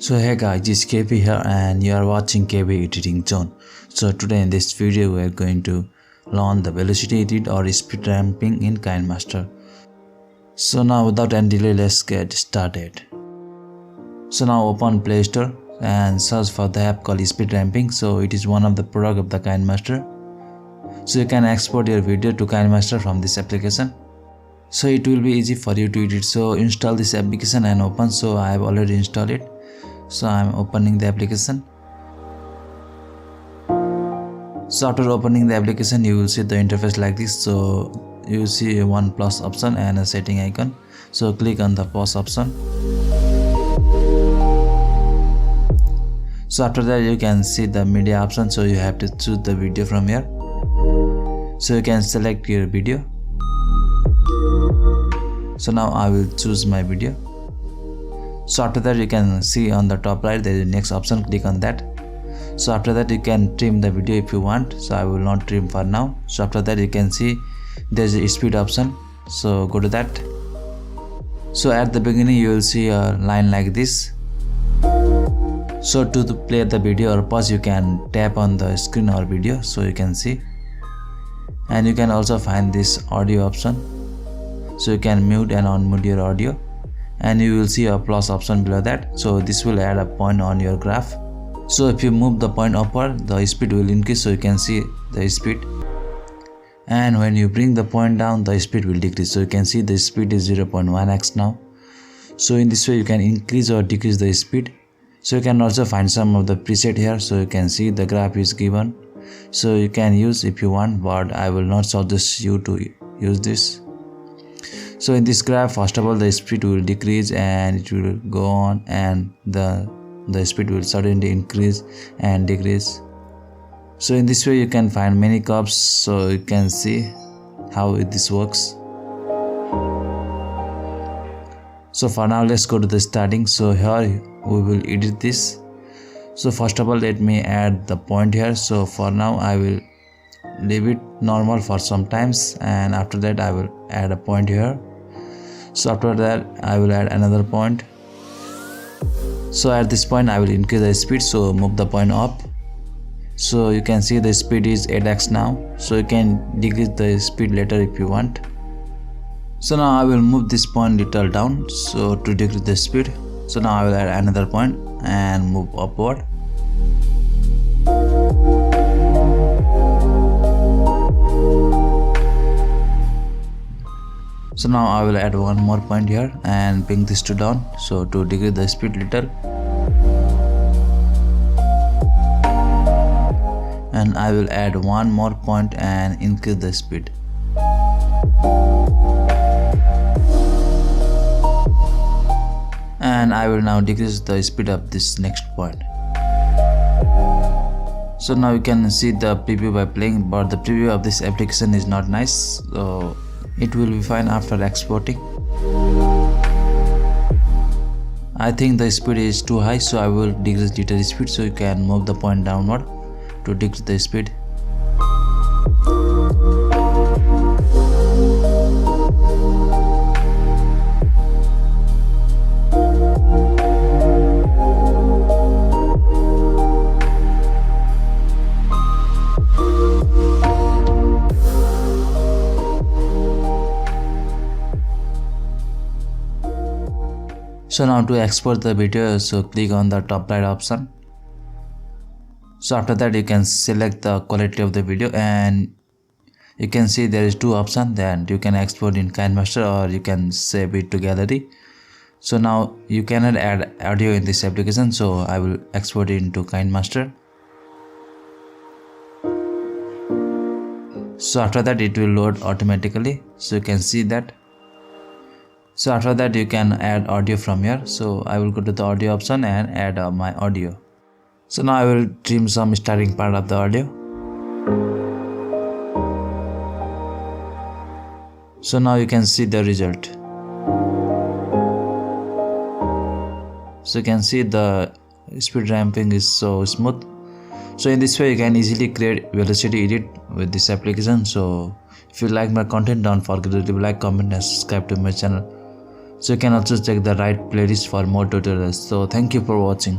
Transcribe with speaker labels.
Speaker 1: So hey guys, this is KB here and you are watching KB Editing Zone. So today in this video we are going to learn the velocity edit or speed ramping in Kinemaster. So now without any delay, let's get started. So now open Play Store and search for the app called speed ramping. So it is one of the product of the Kinemaster. So you can export your video to Kinemaster from this application. So it will be easy for you to edit. So install this application and open. So I have already installed it. So I am opening the application. So after opening the application, you will see the interface like this. So you will see a one plus option and a setting icon. So click on the pause option. So after that you can see the media option. So you have to choose the video from here. So you can select your video. So now I will choose my video. So after that you can see on the top right there is the next option, click on that. So after that you can trim the video if you want. So I will not trim for now. So after that you can see there is a speed option. So go to that. So at the beginning you will see a line like this. So to play the video or pause, you can tap on the screen or video so you can see. And you can also find this audio option. So you can mute and unmute your audio. And you will see a plus option below that. So this will add a point on your graph. So if you move the point upward, the speed will increase, so you can see the speed. And when you bring the point down, the speed will decrease. So you can see the speed is 0.1x now. So in this way you can increase or decrease the speed. So you can also find some of the preset here. So you can see the graph is given. So you can use if you want, but I will not suggest you to use this. So in this graph, first of all the speed will decrease and it will go on, and the speed will suddenly increase and decrease. So in this way you can find many curves, so you can see how this works. So for now let's go to the starting. So here we will edit this. So first of all let me add the point here. So for now I will leave it normal for some times, and after that I will add a point here. So after that I will add another point. So at this point I will increase the speed, so move the point up. So you can see the speed is 8x now. So you can decrease the speed later if you want. So now I will move this point little down, so to decrease the speed. So now I will add another point and move upward. So now I will add one more point here and bring this to down, so to decrease the speed little. And I will add one more point and increase the speed. And I will now decrease the speed of this next point. So now you can see the preview by playing, but the preview of this application is not nice. So it will be fine after exporting. I think the speed is too high, so I will decrease little speed, so you can move the point downward to decrease the speed. So now to export the video, so click on the top right option. So after that you can select the quality of the video, and you can see there is two options. Then you can export in Kinemaster or you can save it to gallery. So now you cannot add audio in this application, so I will export it into Kinemaster. So after that it will load automatically, so you can see that. So after that you can add audio from here. So I will go to the audio option and add my audio. So now I will trim some starting part of the audio. So now you can see the result. So you can see the speed ramping is so smooth. So in this way you can easily create velocity edit with this application. So if you like my content, don't forget to leave a like, comment and subscribe to my channel. So you can also check the right playlist for more tutorials. So thank you for watching.